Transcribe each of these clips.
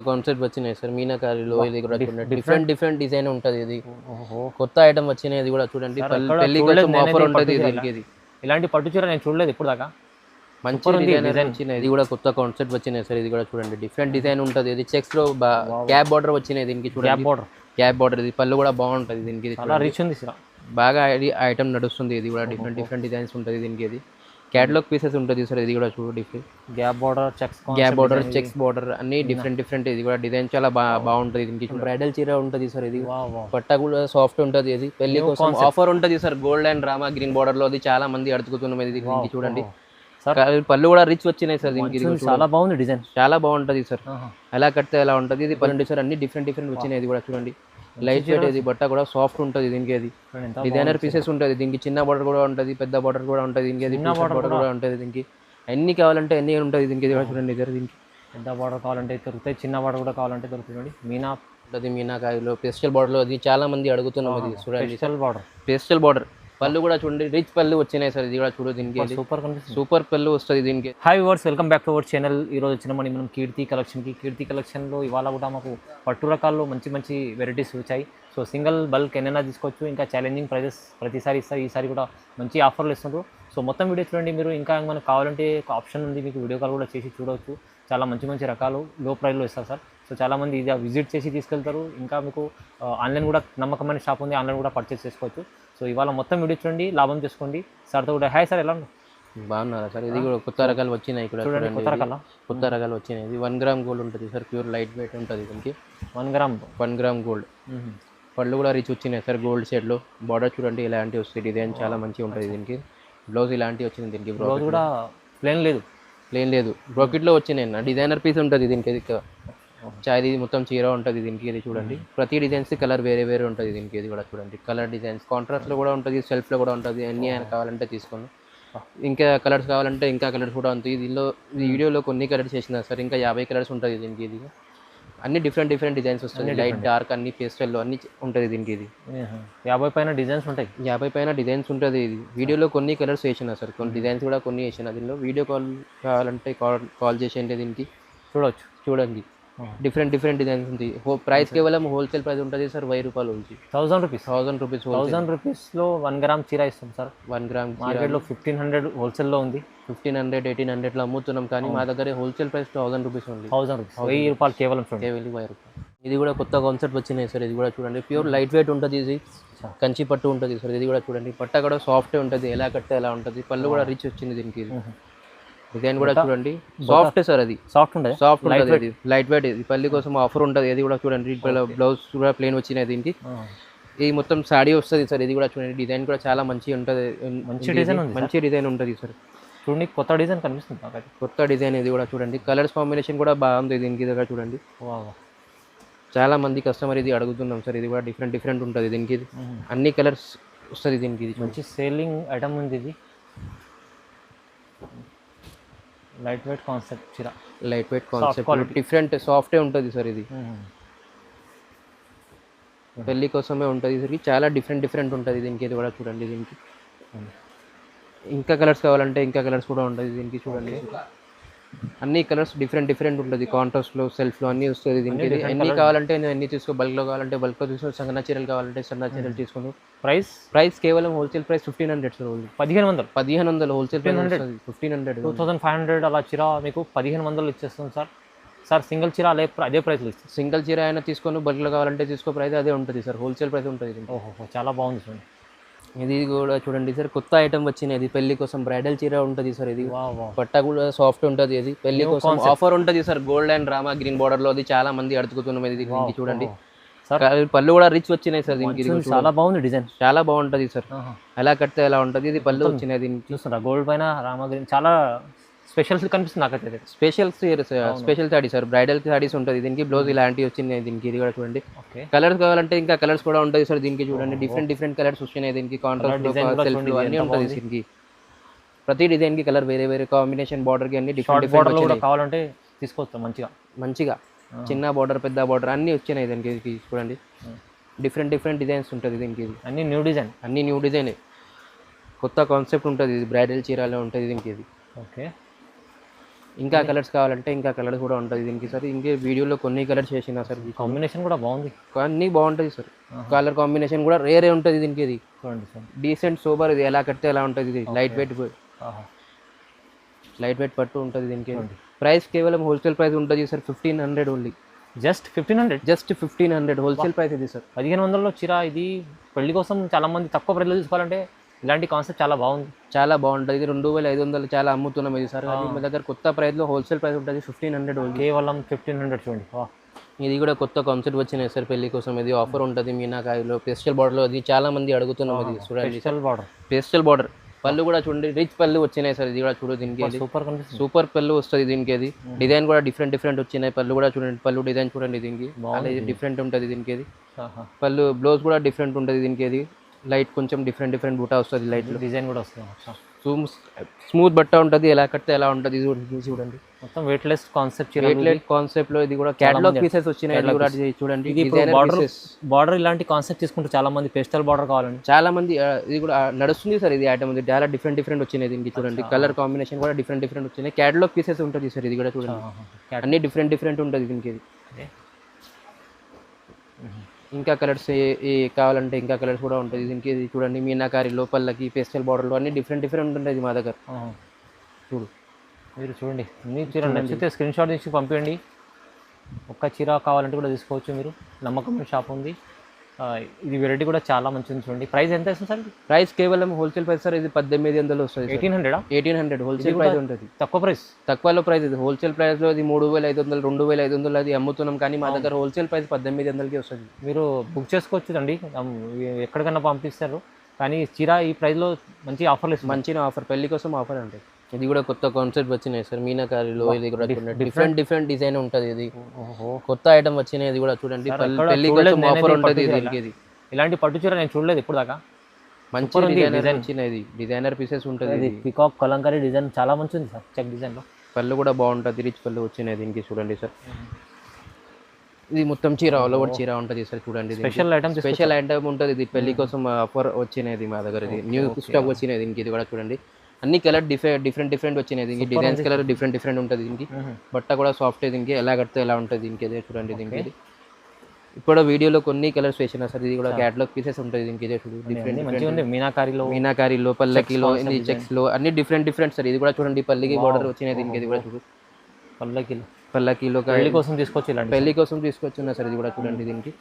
Concept వచ్చినాయి sir మీనాకారిలో. ఇది కూడా చూడండి డిఫరెంట్ డిజైన్ ఉంటుంది. ఇది కొత్త ఐటమ్ వచ్చినాయి. ఇది కూడా చూడండి పెళ్లి కోసం ఆఫర్ ఉంటుంది దీనికి. ఇది ఇలాంటి పట్టు చీర నేను చూడలేదు ఇప్పుడు దాకా. మంచి డిజైన్ వచ్చినాయి. ఇది కూడా కొత్త కాన్సెప్ట్ వచ్చినాయి సార్. ఇది కూడా చూడండి డిఫరెంట్ డిజైన్ ఉంటుంది. ఇది చెక్స్ లో క్యాప్ బార్డర్ వచ్చినాయి దీనికి. చూడండి క్యాప్ బార్డర్. ఇది పళ్ళు కూడా బాగుంటుంది దీనికి. చాలా రిచ్ ఉంది సార్, బాగా ఐటమ్ నడుస్తుంది. ఇది కూడా డిఫరెంట్ డిజైన్స్ ఉంటుంది దీనికి. ఇది క్యాటలాగ్ పీసెస్ ఉంటుంది సార్. ఇది కూడా చూడు different gap border checks border అన్ని డిఫరెంట్. ఇది కూడా డిజైన్ చాలా బాగుంటుంది దీనికి. బ్రైడల్ చీర ఉంటుంది సార్. ఇది పట్ట కూడా సాఫ్ట్ ఉంటుంది. ఇది పెళ్లి కోసం ఆఫర్ ఉంటుంది sir. Gold and Rama green border లో అది చాలా మంది అడుగుతున్నాం. ఇది దీనికి చూడండి పళ్ళు కూడా రిచ్ వచ్చినాయి సార్ దీనికి. చాలా బాగుంది డిజైన్, చాలా బాగుంటుంది సార్. ఎలా కడితే ఎలా ఉంటుంది. ఇది పళ్ళు సార్ అన్ని డిఫరెంట్ వచ్చినాయి. ఇది కూడా చూడండి లైట్ వెయిట్. ఇది బట్ట కూడా సాఫ్ట్ ఉంటుంది దీనికి. అది డిజైనర్ పీసెస్ ఉంటుంది దీనికి. చిన్న బార్డర్ కూడా ఉంటుంది, పెద్ద బార్డర్ కూడా ఉంటుంది దీనికి. బార్డర్ కూడా ఉంటుంది దీనికి. ఎన్ని కావాలంటే ఎన్ని ఉంటుంది దీనికి. ఇది కూడా చూడండి దీనికి పెద్ద బార్డర్ కావాలంటే దొరుకుతాయి, చిన్న బార్డర్ కూడా కావాలంటే దొరుకుతుంది. మీనా ఉంటుంది మీనాకాయలో పేస్టల్ బార్డర్ లో. అది చాలా మంది అడుగుతున్నాం. అది చూడండి పేస్టల్ బార్డర్. పళ్ళు కూడా చూడండి రిచ్ పళ్ళు వచ్చినాయి సార్. ఇది కూడా చూడు దీనికి. సూపర్ పళ్ళు వస్తుంది దీనికి. Hi viewers, welcome back to our channel. ఈరోజు వచ్చినామని మనం కీర్తి కలెక్షన్లో ఇవాళ కూడా మాకు పట్టు రకాల్లో మంచి వెరైటీస్ వచ్చాయి. సో సింగిల్ బల్క్ ఎన్నైనా తీసుకోవచ్చు. ఇంకా ఛాలెంజింగ్ ప్రైజెస్ ప్రతిసారి ఇస్తారు. ఈసారి కూడా మంచి ఆఫర్లు ఇస్తున్నారు. సో మొత్తం వీడియో చూడండి మీరు. ఇంకా మనకు కావాలంటే ఒక ఆప్షన్ ఉంది, మీకు వీడియో కాల్ కూడా చేసి చూడవచ్చు. చాలా మంచి రకాలు లో ప్రైస్లో ఇస్తారు సార్. సో చాలామంది ఇది విజిట్ చేసి తీసుకెళ్తారు. ఇంకా మీకు ఆన్లైన్ కూడా నమ్మకమైన షాప్ ఉంది, ఆన్లైన్ కూడా పర్చేస్ చేసుకోవచ్చు. సో ఇవాళ మొత్తం వీడియో చూడండి, లాభం చేసుకోండి. సార్తో కూడా హాయ్ సార్, ఎలా ఉన్నారు? బాగున్నారా సార్? ఇది కూడా కొత్త రకాలు వచ్చినాయి. ఇక్కడ కొత్త రకాలు వచ్చినాయి. ఇది 1 గ్రామ్ గోల్డ్ ఉంటుంది సార్. ప్యూర్ లైట్ వెయిట్ ఉంటుంది దీనికి. 1 గ్రామ్ గోల్డ్. పళ్ళు కూడా రిచ్ వచ్చినాయి సార్. గోల్డ్ షేడ్లో బార్డర్ చూడండి ఇలాంటివి వస్తాయి. డిజైన్ చాలా మంచిగా ఉంటుంది దీనికి. బ్లౌజ్ ఇలాంటివి వచ్చింది దీనికి. బ్లౌజ్ కూడా ప్లేన్ లేదు, బ్రోకెట్లో వచ్చినాయి. డిజైనర్ పీస్ ఉంటుంది దీనికి. ఇది మొత్తం చీర ఉంటుంది దీనికి. ఇది చూడండి ప్రతి డిజైన్స్ కలర్ వేరే ఉంటుంది దీనికి. ఇది కూడా చూడండి కలర్ డిజైన్స్ కాంట్రాస్ట్లో కూడా ఉంటుంది, సెల్ఫ్లో కూడా ఉంటుంది. అన్నీ కావాలంటే తీసుకోండి. ఇంకా కలర్స్ కావాలంటే ఇంకా కలర్స్ కూడా ఉంటుంది. దీనిలో వీడియోలో కొన్ని కలర్స్ చేసిన సార్. ఇంకా 50 కలర్స్ ఉంటుంది దీనికి. ఇది అన్ని డిఫరెంట్ డిజైన్స్ వస్తుంది. లైట్ డార్క్ అన్ని పేస్టల్లో అన్ని ఉంటుంది దీనికి. ఇది 50 పైన డిజైన్స్ ఉంటాయి. 50 పైన డిజైన్స్ ఉంటుంది. ఇది వీడియోలో కొన్ని కలర్స్ వేసిన సార్. కొన్ని డిజైన్స్ కూడా కొన్ని వేసిన. దీనిలో వీడియో కాల్ కావాలంటే కాల్ చేసేయండి దీనికి. చూడండి డిఫరెంట్ డిజైన్స్ ఉంది. ప్రైస్ కేవలం హోల్సేల్ ప్రైస్ ఉంటుంది సార్. 1000 రూపాయలు ఉంది. 1000 రూపీస్లో 1 గ్రామ్ చీర ఇస్తాం సార్. 1 గ్రామ్ మార్కెట్లో 1500 హోల్సేల్లో ఉంది. 1500 1800లో అమ్ముతున్నాం. కానీ మా దగ్గర హోల్సేల్ ప్రైస్ 1000 రూపీస్ ఉంది. 1000 రూపాయలు కేవలం 1000 రూపాయలు. ఇది కూడా కొత్త కాన్సెప్ట్ వచ్చినాయి సార్. ఇది కూడా చూడండి ప్యూర్ లైట్ వెయిట్ ఉంటుంది. ఇది కంచి పట్టు ఉంటుంది సార్. ఇది కూడా చూడండి పట్ట కూడా సాఫ్ట్ ఉంటుంది. ఎలా కట్టే ఎలా ఉంటుంది. పళ్ళు కూడా రిచ్ వచ్చింది దీనికి. డిజైన్ కూడా చూడండి సాఫ్ట్ సార్. అది సాఫ్ట్ ఉంటుంది. Light weight. ఇది పల్లి కోసం ఆఫర్ ఉంటుంది. ఇది కూడా చూడండి బ్లౌజ్ కూడా ప్లేన్ వచ్చినాయి దీనికి. ఇది మొత్తం సాడీ వస్తుంది సార్. ఇది కూడా చూడండి డిజైన్ కూడా చాలా మంచిగా ఉంటుంది. మంచి డిజైన్ ఉంటుంది సార్. చూడండి కొత్త డిజైన్ కనిపిస్తుంది. కొత్త డిజైన్. ఇది కూడా చూడండి కలర్స్ కాంబినేషన్ కూడా బాగుంది దీనికి. ఇది కూడా చూడండి చాలా మంది కస్టమర్ ఇది అడుగుతున్నాం సార్. ఇది కూడా డిఫరెంట్ ఉంటుంది దీనికి. అన్ని కలర్స్ వస్తుంది దీనికి. ఇది మంచి సేలింగ్ ఐటమ్ ఉంది. ఇది లైట్ వెయిట్ కాన్సెప్ట్ డిఫరెంట్ సాఫ్టే ఉంటుంది సార్. ఇది పెళ్లి కోసమే ఉంటుంది సార్. చాలా డిఫరెంట్ ఉంటుంది దీనికి. ఇది కూడా చూడండి దీనికి ఇంకా కలర్స్ కావాలంటే ఇంకా కలర్స్ కూడా ఉంటుంది దీనికి. చూడండి అన్ని కలర్స్ డిఫరెంట్ ఉంటుంది. కాంట్రాస్ట్లో సెల్ఫ్లో అన్నీ వస్తుంది దీనికి. ఎన్ని కావాలంటే అన్ని తీసుకో. బల్క్లో కావాలంటే బల్క్లో తీసుకో. సన్న చీరలు కావాలంటే సన్న చీరలు తీసుకుని. ప్రైస్ కేవలం wholesale price 1500 sir. 1500 wholesale price 1500. 2500 అలా చీర మీకు 1500 ఇచ్చేస్తుంది సార్. సింగిల్ చీర అదే ప్రైస్లో ఇస్తుంది. సింగిల్ చీర అయినా తీసుకొని బల్క్లో కావాలంటే తీసుకో. ప్రైస్ అదే ఉంటుంది సార్. హోల్సేల్ ప్రైస్ ఉంటుంది. చాలా బాగుంది సార్. ఇది కూడా చూడండి సార్ కొత్త ఐటమ్ వచ్చినది. పెళ్లి కోసం బ్రైడల్ చీర ఉంటుంది సార్. ఇది పట్ట కూడా సాఫ్ట్ ఉంటుంది. ఇది పెళ్లి కోసం ఆఫర్ ఉంటుంది sir. Gold and Rama green border లో. అది చాలా మంది అడుగుతున్నాం. ఇది చూడండి పళ్ళు కూడా రిచ్ వచ్చినాయి సార్ దీనికి. చాలా బాగుంది డిజైన్, చాలా బాగుంటుంది సార్. ఎలా కడితే ఎలా ఉంటుంది. ఇది పళ్ళు వచ్చినాయి దీనికి. చూస్తారా గోల్డ్ పైన రామా గ్రీన్ చాలా స్పెషల్స్ కనిపిస్తుంది నాకైతే. Special saree sir. బ్రైడల్ సాడీస్ ఉంటుంది దీనికి. బ్లౌజ్ ఇలాంటివి వచ్చినాయి దీనికి. ఇది కూడా చూడండి కలర్స్ కావాలంటే ఇంకా కలర్స్ కూడా ఉంటుంది సార్ దీనికి. చూడండి డిఫరెంట్ కలర్స్ వచ్చినాయి దీనికి. కాంట్రాస్ట్ సెల్ఫ్ అన్నీ ఉంటుంది దీనికి. ప్రతి డిజైన్ కి కలర్ వేరే కాంబినేషన్. బార్డర్ కి అన్ని డిఫరెంట్ కావాలంటే తీసుకోవచ్చు మంచిగా. చిన్న బార్డర్ పెద్ద బార్డర్ అన్ని వచ్చినాయి దీనికి. చూడండి డిఫరెంట్ డిజైన్స్ ఉంటుంది దీనికి. అన్ని న్యూ డిజైన్ కొత్త కాన్సెప్ట్ ఉంటుంది. ఇది బ్రైడల్ చీరలో ఉంటుంది దీనికి. ఇది ఇంకా కలర్స్ కావాలంటే ఇంకా కలర్స్ కూడా ఉంటుంది దీనికి సార్. ఇంకే వీడియోలో కొన్ని కలర్స్ చేసిన సార్. కాంబినేషన్ కూడా బాగుంది, అన్నీ బాగుంటుంది సార్. కలర్ కాంబినేషన్ కూడా రేరే ఉంటుంది దీనికి. ఇది చూడండి సార్, డీసెంట్ సూపర్. ఇది ఎలా కడితే ఎలా ఉంటుంది. ఇది లైట్ వెయిట్ పట్టు ఉంటుంది దీనికి. ప్రైస్ కేవలం హోల్సేల్ ప్రైస్ ఉంటుంది sir 1500 only. Just 1500, just 1500 wholesale price ఇది సార్. 1500లో చీర. ఇది పెళ్లి కోసం చాలా మంది తక్కువ ప్రైస్లో తీసుకోవాలంటే ఇలాంటి కాన్సెప్ట్ చాలా బాగుంది, చాలా బాగుంటుంది. ఇది 2500 చాలా అమ్ముతున్నాం ఇది సార్. అది మీ దగ్గర కొత్త ప్రైస్లో హోల్సేల్ ప్రైస్ ఉంటుంది 1500 ఓన్లీ, కేవలం 1500. చూడండి, ఇది కూడా కొత్త కాన్సెప్ట్ వచ్చినాయి సార్ పెళ్లి కోసం. ఇది ఆఫర్ ఉంటుంది మీనాకారిలో పేస్టల్ బార్డర్లో. అది చాలా మంది అడుగుతున్నాం. ఇది చూడండి, పేస్టల్ బార్డర్. పళ్ళు కూడా చూడండి, రిచ్ పళ్ళు వచ్చినాయి సార్. ఇది కూడా చూడు దీనికి, సూపర్ పళ్ళు వస్తుంది దీనికి. అది డిజైన్ కూడా డిఫరెంట్ వచ్చినాయి. పళ్ళు కూడా చూడండి, పళ్ళు డిజైన్ చూడండి దీనికి, డిఫరెంట్ ఉంటుంది దీనికి. అది పళ్ళు బ్లౌజ్ కూడా డిఫరెంట్ ఉంటుంది దీనికి. అది లైట్ కొంచెం డిఫరెంట్ బూటా వస్తుంది, లైట్ డిజైన్ కూడా వస్తుంది. స్మూత్ బట్ట ఉంటుంది, ఎలా కడితే ఎలా ఉంటుంది. ఇది చూడండి, మొత్తం వెయిట్లెస్ కాన్సెప్ట్, కాన్సెప్ట్ లో. ఇది కూడా క్యాటలాగ్ పీసెస్ వచ్చినాయి. ఇది కూడా చూడండి, బార్డర్ ఇలాంటి కాన్సెప్ట్ తీసుకుంటే చాలా మంది పేస్టల్ బార్డర్ కావాలండి, చాలా మంది. ఇది కూడా నడుస్తుంది సార్. ఇది ఐటమ్ చాలా డిఫరెంట్ వచ్చినాయి దీనికి. చూడండి, కలర్ కాంబినేషన్ కూడా డిఫరెంట్ వచ్చినాయి. క్యాటలాగ్ పీసెస్ ఉంటుంది సార్. ఇది కూడా చూడండి, అన్ని డిఫరెంట్ ఉంటుంది దీనికి. ఇది ఇంకా కలర్స్ కావాలంటే ఇంకా కలర్స్ కూడా ఉంటుంది దీనికి. ఇది చూడండి, మీనాకారి లోపలకి పేస్టల్ బార్డర్లో అన్ని డిఫరెంట్ ఉంటుంది మా దగ్గర. చూడు, మీరు చూడండి, మీ చీర నచ్చితే స్క్రీన్ షాట్ తీసి పంపించండి. ఒక్క చీర కావాలంటే కూడా తీసుకోవచ్చు మీరు. నమ్మకం షాప్ ఉంది. ఇది వెరైటీ కూడా చాలా మంచిది. చూడండి, ప్రైస్ ఎంత వస్తుంది సార్? ప్రైస్ కేవలం హోల్సేల్ ప్రైస్ సార్. ఇది 1800 వస్తుంది. 1800 హోల్సేల్ ప్రైస్ ఉంటుంది. తక్కువలో ప్రైస్. ఇది హోల్సేల్ ప్రైస్లో ఇది 3500 2500 అది అమ్ముతున్నాం. కానీ మా దగ్గర హోల్సేల్ ప్రైస్ 1800కి వస్తుంది. మీరు బుక్ చేసుకోవచ్చు అండి, ఎక్కడికైనా పంపిస్తారు. కానీ చీర ఈ ప్రైస్లో మంచి ఆఫర్లు ఇస్తుంది. మంచి ఆఫర్, పెళ్లి కోసం ఆఫర్ అంటే. ఇది కూడా కొత్త కాన్సెప్ట్ వచ్చినాయి సార్ మీనాకారిలో. ఇది కూడా డిఫరెంట్ డిజైన్ ఉంటుంది. ఇది కొత్త ఐటమ్ వచ్చినాయి. ఇది కూడా చూడండి, పెళ్లి కోసం ఆఫర్ ఉంటుంది దీనికి. ఇది ఇలాంటి పట్టు చీర నేను చూడలేదు ఇప్పుడు దాకా. మంచి డిజైన్ వచ్చినది, డిజైనర్ పీసెస్ ఉంటుంది. ఇది పికాక్ కలంకారీ డిజైన్ చాలా మంచిది సార్. చెక్ డిజైన్లో పళ్ళు కూడా బాగుంటుంది, రిచ్ పళ్ళు వచ్చినాయి దీనికి. చూడండి సార్, ఇది మొత్తం చీర ఆల్ ఓవర్ చీర ఉంటుంది సార్. చూడండి, స్పెషల్ ఐటమ్ ఉంటుంది. ఇది పెళ్లి కోసం ఆఫర్ వచ్చినది మా దగ్గర. ఇది న్యూ స్టాక్ వచ్చినది దీనికి. ఇది కూడా చూడండి, అన్ని కలర్ డిఫరెంట్ వచ్చినాయి దీనికి. డిజైన్స్ కలర్ డిఫరెంట్ ఉంటుంది దీనికి. బట్ట కూడా సాఫ్ట్ దీనికి, ఎలా కడితే ఎలా ఉంటుంది దీనికి. అదే చూడండి దీనికి. ఇప్పుడు వీడియోలో కొన్ని కలర్స్ వేసిన సార్. ఇది కూడా క్యాటలాగ్ పీసెస్ ఉంటుంది దీనికి. ఇదే చూడు, డిఫరెంట్ మీనాకారిలో పల్లకిలో చెక్స్లో అన్ని డిఫరెంట్ సార్. ఇది కూడా చూడండి, పల్లికి బార్డర్ వచ్చినాయి దీనికి. ఇది కూడా చూడు, పల్లకిలో పెళ్లి కోసం తీసుకోవచ్చు, ఇలాంటి పెళ్లి కోసం తీసుకొచ్చున్నా సార్. ఇది కూడా చూడండి దీనికి.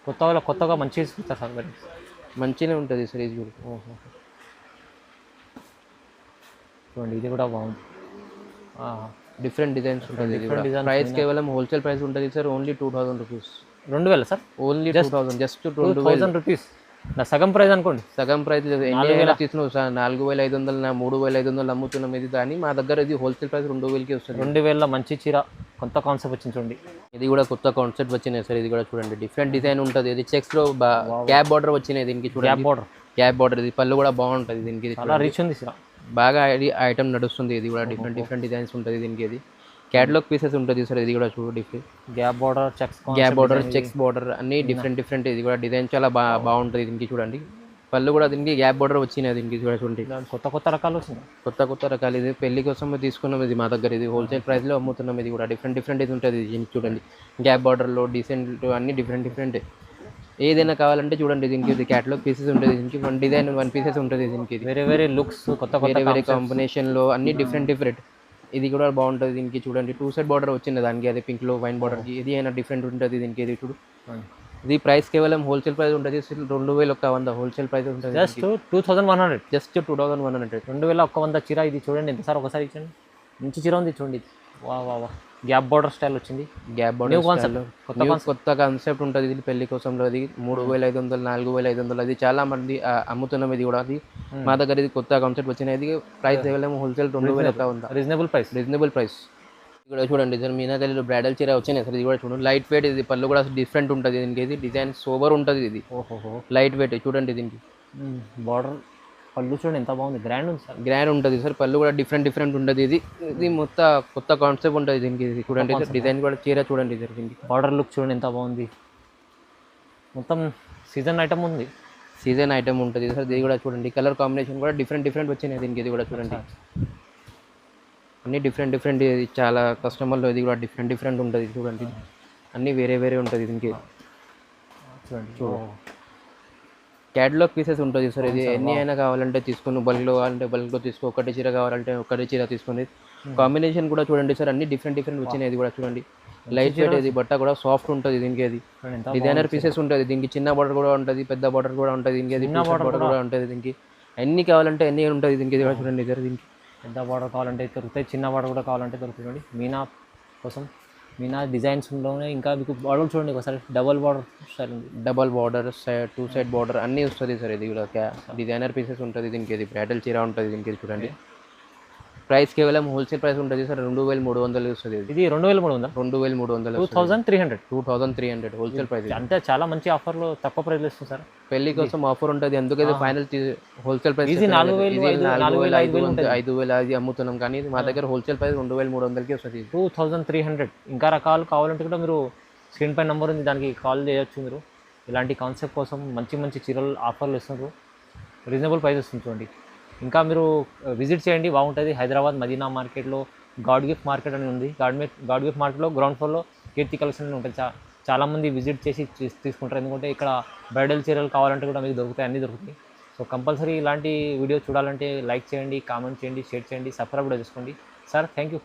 కొత్తగా మంచిగా తీసుకుంటారు సార్. మరి మంచిగానే ఉంటుంది సార్. ఇది చూడు, చూడండి, ఇది కూడా బాగుంది. డిఫరెంట్ డిజైన్స్ ఉంటుంది. ప్రైస్ కేవలం హోల్సేల్ ప్రైస్ ఉంటుంది sir. Only 2000 rupees. 2000 sir? Only 2000, just 2000 rupees. నా సగం ప్రైస్ అనుకోండి. సగం ప్రైస్ తీసుకున్నావు సార్. 4500 నా 3500 అమ్ముతున్నాం. ఇది కానీ మా దగ్గర ఇది హోల్సేల్ ప్రైస్ 2000కి వస్తుంది. 2000 మంచి చీర, కొత్త కాన్సెప్ట్ వచ్చింది చూడండి. ఇది కూడా కొత్త కాన్సెప్ట్ వచ్చినాయి సార్. ఇది కూడా చూడండి, డిఫరెంట్ డిజైన్ ఉంటుంది. ఇది చెక్స్లో గ్యాప్ బార్డర్ వచ్చినాయి దీనికి. చూడండి, గ్యాప్ బార్డర్. ఇది పళ్ళు కూడా బాగుంటుంది దీనికి. చాలా రిచ్ ఉంది చీర, బాగా ఐటమ్ నడుస్తుంది. ఇది కూడా డిఫరెంట్ డిజైన్స్ ఉంటుంది దీనికి. ఇది క్యాటలాగ్ పీసెస్ ఉంటుంది సార్. ఇది కూడా చూడు, different gap border, checks border అన్ని డిఫరెంట్. ఇది కూడా డిజైన్ చాలా బాగుంటుంది దీనికి. చూడండి, పళ్ళు కూడా దీనికి గ్యాప్ బార్డర్ వచ్చినాయి దీనికి. కూడా చూడండి, కొత్త రకాలు వచ్చినాయి. కొత్త రకాలు. ఇది పెళ్లి కోసం తీసుకున్నాం. ఇది మా దగ్గర ఇది హోల్సేల్ ప్రైస్లో అమ్ముతున్నాం. ఇది కూడా డిఫరెంట్ ఇది ఉంటుంది దీనికి. చూడండి, గ్యాప్ బార్డర్లో డీసెంట్ అన్ని డిఫరెంట్. ఏదైనా కావాలంటే చూడండి దీనికి. ఇది క్యాటలాగ్ పీసెస్ ఉంటుంది దీనికి. 1 డిజైన్ 1 పీసెస్ ఉంటుంది దీనికి. వేరే లుక్స్, వేరే కాంబినేషన్లో అన్ని డిఫరెంట్. ఇది కూడా బాగుంటుంది దీనికి. చూడండి, 2 సైడ్ బార్డర్ వచ్చింది దానికి. అదే పింక్లో వైన్ బార్డర్కి. ఇది అయినా డిఫరెంట్ ఉంటుంది దీనికి. ఇది చూడు, ఇది ప్రైస్ కేవలం హోల్సేల్ ప్రైస్ ఉంటుంది 2100. హోల్సేల్ ప్రైస్ ఉంటుంది జస్ట్ 2100. జస్ట్ 2100. 2100 చీర. ఇది చూడండి ఎంత సార్, ఒకసారి ఇచ్చండి. మంచి చీర ఉంది చూడండి. వా గ్యాప్ బార్డర్ స్టైల్ వచ్చింది. గ్యాప్ బార్డర్ కొత్త కాన్సెప్ట్ ఉంటుంది ఇది పెళ్లి కోసంలో. అది 3500 4500 అది చాలా మంది అమ్ముతున్నాం. ఇది కూడా అది మా దగ్గర ఇది కొత్త కాన్సెప్ట్ వచ్చినాయి. ఇది ప్రైస్ కేవలం హోల్సేల్ 2000 ఉంది. Reasonable price. ఇక్కడ చూడండి సార్, మీనాకారిలో బ్రైడల్ చీర వచ్చినాయి సార్. ఇది కూడా చూడండి, లైట్ వెయిట్. ఇది పళ్ళు కూడా డిఫరెంట్ ఉంటుంది దీనికి. ఇది డిజైన్ సోబర్ ఉంటుంది. ఇది లైట్ వెయిట్. చూడండి దీనికి బార్డర్, పళ్ళు చూడండి ఎంత బాగుంది. గ్రాండ్ ఉంది సార్, గ్రాండ్ ఉంటుంది సార్. పళ్ళు కూడా డిఫరెంట్ ఉంటుంది. ఇది మొత్తం కొత్త కాన్సెప్ట్ ఉంటుంది దీనికి. ఇది చూడండి సార్, డిజైన్ కూడా చీర చూడండి సార్. దీనికి బార్డర్ లుక్ చూడండి ఎంత బాగుంది. మొత్తం సీజన్ ఐటమ్ ఉంది. సీజన్ ఐటమ్ ఉంటుంది సార్. ఇది కూడా చూడండి, కలర్ కాంబినేషన్ కూడా డిఫరెంట్ వచ్చినాయి దీనికి. ఇది కూడా చూడండి, అన్నీ డిఫరెంట్ డిఫరెంట్, ఇది చాలా కస్టమర్లో ఇది కూడా డిఫరెంట్ డిఫరెంట్ ఉంటుంది చూడండి. అన్నీ వేరే వేరే ఉంటుంది దీనికి. చూడండి క్యాటలాగ్ పీసెస్ ఉంటుంది సార్. ఇది ఎన్ని అయినా కావాలంటే తీసుకుని, బల్క్లో కావాలంటే బల్క్లో తీసుకో, ఒకటి చీర కావాలంటే ఒకటి చీర తీసుకుని. కాంబినేషన్ కూడా చూడండి సార్, అన్ని డిఫరెంట్ డిఫరెంట్ వచ్చినాయి. ఇది కూడా చూడండి లైట్ వెయిట్, ఇది బట్ట కూడా సాఫ్ట్ ఉంటుంది దీనికి. అది డిజైనర్ పీసెస్ ఉంటుంది దీనికి. చిన్న బార్డర్ కూడా ఉంటుంది, పెద్ద బార్డర్ కూడా ఉంటుంది దీనికి. అది బార్డర్ కూడా ఉంటుంది దీనికి. ఎన్ని కావాలంటే ఎన్ని ఉంటుంది దీనికి. ఇది కూడా చూడండి సార్, దీనికి పెద్ద బార్డర్ కావాలంటే దొరుకుతాయి, చిన్న బార్డర్ కూడా కావాలంటే దొరుకుతుంది. మీనా కోసం మీనా డిజైన్స్లోనే ఇంకా మీకు బార్డర్ చూడండి ఒకసారి, డబల్ బార్డర్ స్టైల్ ఉంది. Double border, side 2 side border అన్నీ వస్తుంది సార్. ఇది కూడా డిజైనర్ పీసెస్ ఉంటుంది దీనికి. ఇది బ్రైడల్ చీర ఉంటుంది దీనికి. చూడండి ప్రైస్ కేవలం హోల్సేల్ ప్రైస్ ఉంటుంది సార్, 2300 వస్తుంది. ఇది 2300 ఉందా? 2300, 2300, 2300 హోల్సేల్ ప్రైస్. అంటే చాలా మంచి ఆఫర్లో తక్కువ ప్రైస్లో ఇస్తుంది సార్. పెళ్లి కోసం ఆఫర్ ఉంటుంది, అందుకే ఫైనల్ హోల్సేల్ ప్రైస్. 4500 అమ్ముతున్నాం, కానీ మా దగ్గర హోల్సేల్ ప్రైస్ 2300కి వస్తుంది. 2300. ఇంకా రకాలు కావాలంటే కూడా మీరు స్క్రీన్ పై నెంబర్ ఉంది, దానికి కాల్ చేయొచ్చు మీరు. ఇలాంటి కాన్సెప్ట్ కోసం మంచి మంచి చీరలు ఆఫర్లు ఇస్తున్నారు, రీజనబుల్ ప్రైస్ వస్తుంది చూడండి. ఇంకా మీరు విజిట్ చేయండి, బాగుంటుంది. హైదరాబాద్ మదీనా మార్కెట్లో గాడ్ గిఫ్ట్ మార్కెట్ అని ఉంది. గాడ్ గిఫ్ట్ మార్కెట్లో గ్రౌండ్ ఫ్లోర్లో కీర్తి కలెక్షన్ అని ఉంటుంది. చాలామంది విజిట్ చేసి తీసుకుంటారు, ఎందుకంటే ఇక్కడ బ్రైడల్ చీరలు కావాలంటే కూడా మీకు దొరుకుతాయి, అన్నీ దొరుకుతాయి. సో కంపల్సరీ ఇలాంటి వీడియో చూడాలంటే లైక్ చేయండి, కామెంట్ చేయండి, షేర్ చేయండి, సబ్స్క్రైబ్ కూడా చేసుకోండి. Sir thank you.